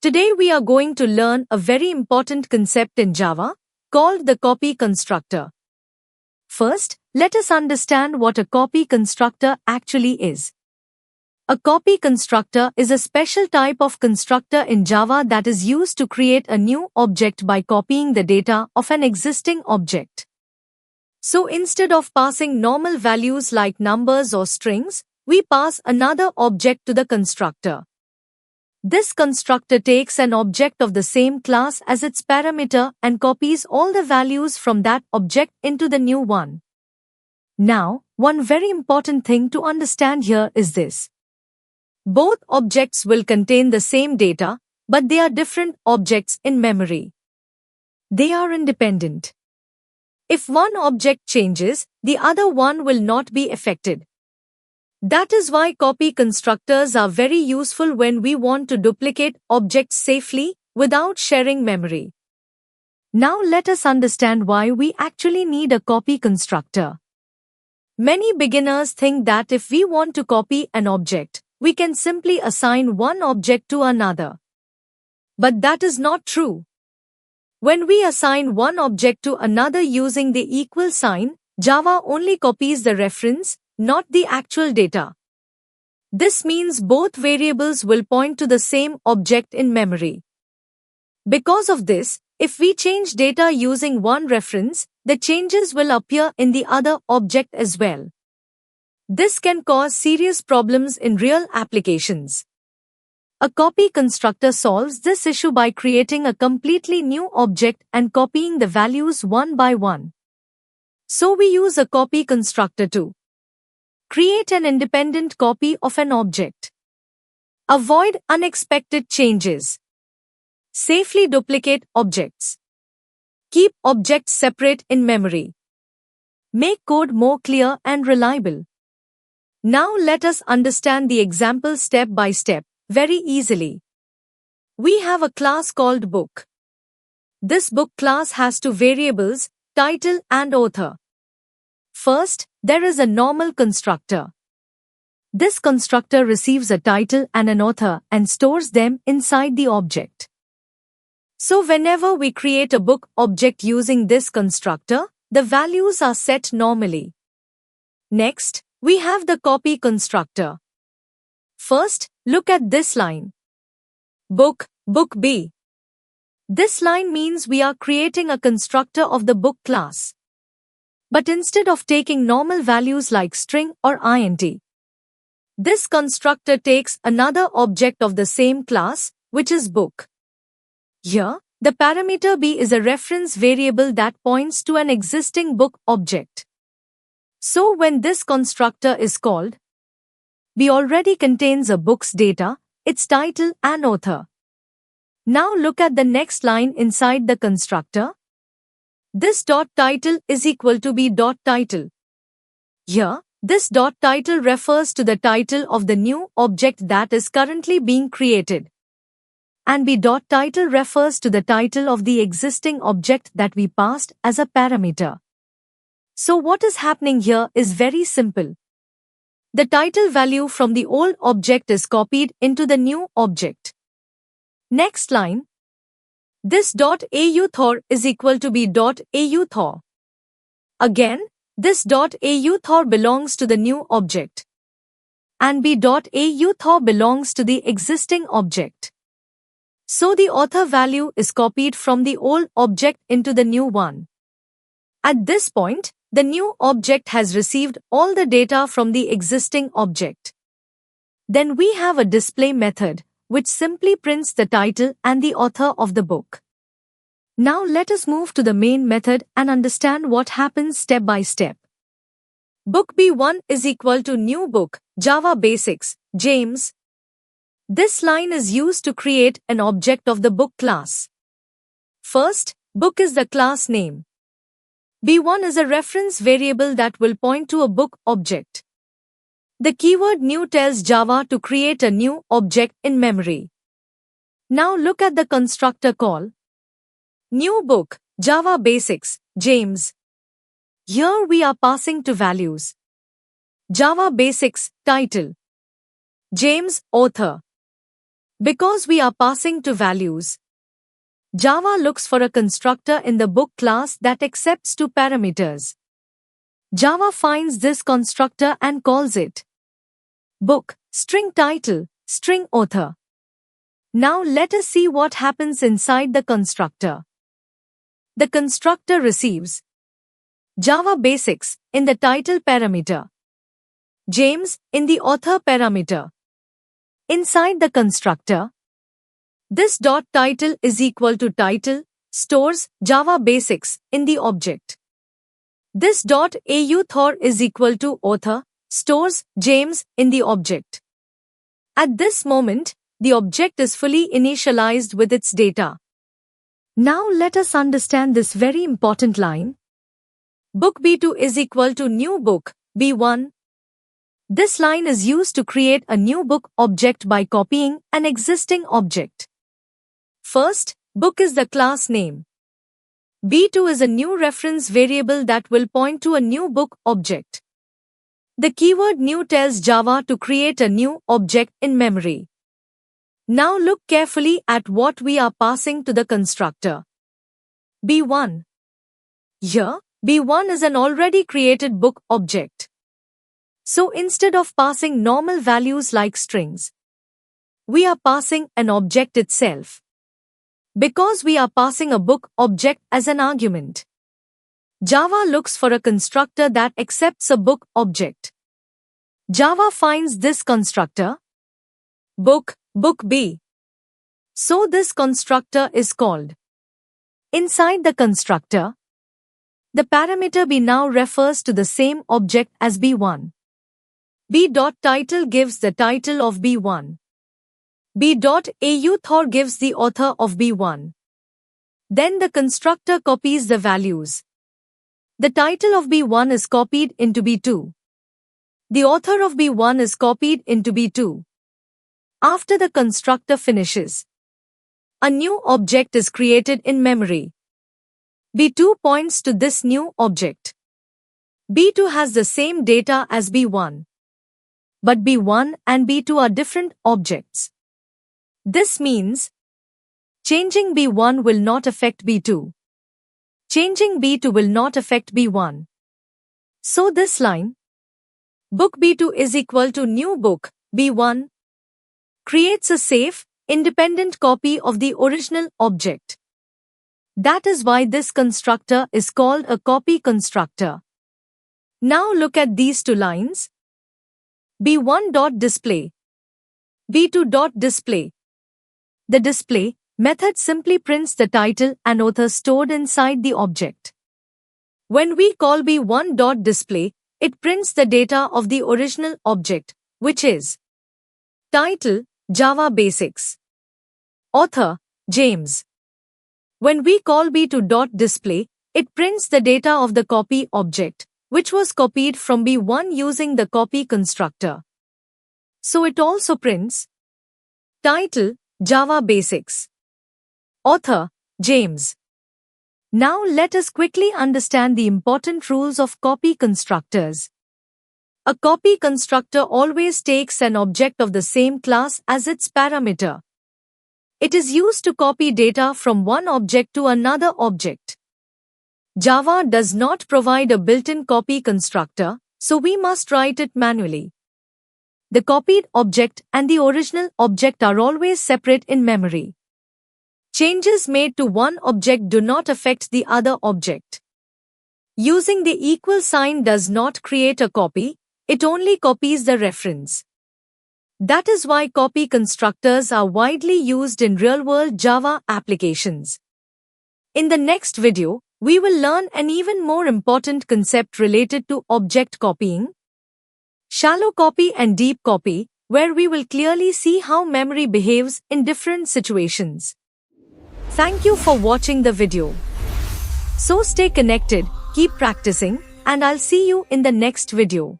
Today we are going to learn a very important concept in Java called the copy constructor. First, let us understand what a copy constructor actually is. A copy constructor is a special type of constructor in Java that is used to create a new object by copying the data of an existing object. So instead of passing normal values like numbers or strings, we pass another object to the constructor. This constructor takes an object of the same class as its parameter and copies all the values from that object into the new one. Now, one very important thing to understand here is this. Both objects will contain the same data, but they are different objects in memory. They are independent. If one object changes, the other one will not be affected. That is why copy constructors are very useful when we want to duplicate objects safely without sharing memory. Now let us understand why we actually need a copy constructor. Many beginners think that if we want to copy an object, we can simply assign one object to another. But that is not true. When we assign one object to another using the equal sign, Java only copies the reference, not the actual data. This means both variables will point to the same object in memory. Because of this, if we change data using one reference, the changes will appear in the other object as well. This can cause serious problems in real applications. A copy constructor solves this issue by creating a completely new object and copying the values one by one. So we use a copy constructor to create an independent copy of an object. Avoid unexpected changes. Safely duplicate objects. Keep objects separate in memory. Make code more clear and reliable. Now let us understand the example step by step, very easily. We have a class called book. This book class has two variables, title and author. First, there is a normal constructor. This constructor receives a title and an author and stores them inside the object. So whenever we create a book object using this constructor, the values are set normally. Next, we have the copy constructor. First, look at this line. Book B. This line means we are creating a constructor of the book class. But instead of taking normal values like string or int, this constructor takes another object of the same class, which is book. Here, the parameter b is a reference variable that points to an existing book object. So when this constructor is called, b already contains a book's data, its title and author. Now look at the next line inside the constructor. This .title is equal to b.title. Here, this .title refers to the title of the new object that is currently being created. And b.title refers to the title of the existing object that we passed as a parameter. So what is happening here is very simple. The title value from the old object is copied into the new object. Next line. This .author is equal to b.author. Again, this .author belongs to the new object. And b.author belongs to the existing object. So the author value is copied from the old object into the new one. At this point, the new object has received all the data from the existing object. Then we have a display method, which simply prints the title and the author of the book. Now let us move to the main method and understand what happens step by step. Book B1 is equal to new book, Java Basics, James. This line is used to create an object of the book class. First, book is the class name. B1 is a reference variable that will point to a book object. The keyword new tells Java to create a new object in memory. Now look at the constructor call. New book, Java Basics, James. Here we are passing two values. Java Basics, title. James, author. Because we are passing to values, Java looks for a constructor in the book class that accepts two parameters. Java finds this constructor and calls it book, string title, string author. Now let us see what happens inside the constructor. The constructor receives Java Basics in the title parameter, James in the author parameter. Inside the constructor, this dot title is equal to title stores Java Basics in the object. This dot author is equal to author stores James in the object. At this moment, the object is fully initialized with its data. Now let us understand this very important line. Book B2 is equal to new book B1. This line is used to create a new book object by copying an existing object. First, book is the class name. B2 is a new reference variable that will point to a new book object. The keyword new tells Java to create a new object in memory. Now look carefully at what we are passing to the constructor. B1. Here, B1 is an already created book object. So instead of passing normal values like strings, we are passing an object itself. Because we are passing a book object as an argument, Java looks for a constructor that accepts a book object. Java finds this constructor, book B. So this constructor is called. Inside the constructor, the parameter B now refers to the same object as B1. B.title gives the title of B1. B.author gives the author of B1. Then the constructor copies the values. The title of B1 is copied into B2. The author of B1 is copied into B2. After the constructor finishes, a new object is created in memory. B2 points to this new object. B2 has the same data as B1. But B1 and B2 are different objects. This means changing B1 will not affect B2. Changing B2 will not affect B1. So this line, book B2 is equal to new book B1, creates a safe, independent copy of the original object. That is why this constructor is called a copy constructor. Now look at these two lines. B1.display, B2.display. The display method simply prints the title and author stored inside the object. When we call B1.display, it prints the data of the original object, which is title, Java Basics, author, James. When we call B2.display, it prints the data of the copy object, which was copied from B1 using the copy constructor. So it also prints title, Java Basics, author, James. Now let us quickly understand the important rules of copy constructors. A copy constructor always takes an object of the same class as its parameter. It is used to copy data from one object to another object. Java does not provide a built-in copy constructor, so we must write it manually. The copied object and the original object are always separate in memory. Changes made to one object do not affect the other object. Using the equal sign does not create a copy, it only copies the reference. That is why copy constructors are widely used in real-world Java applications. In the next video, we will learn an even more important concept related to object copying, shallow copy and deep copy, where we will clearly see how memory behaves in different situations. Thank you for watching the video. So stay connected, keep practicing, and I'll see you in the next video.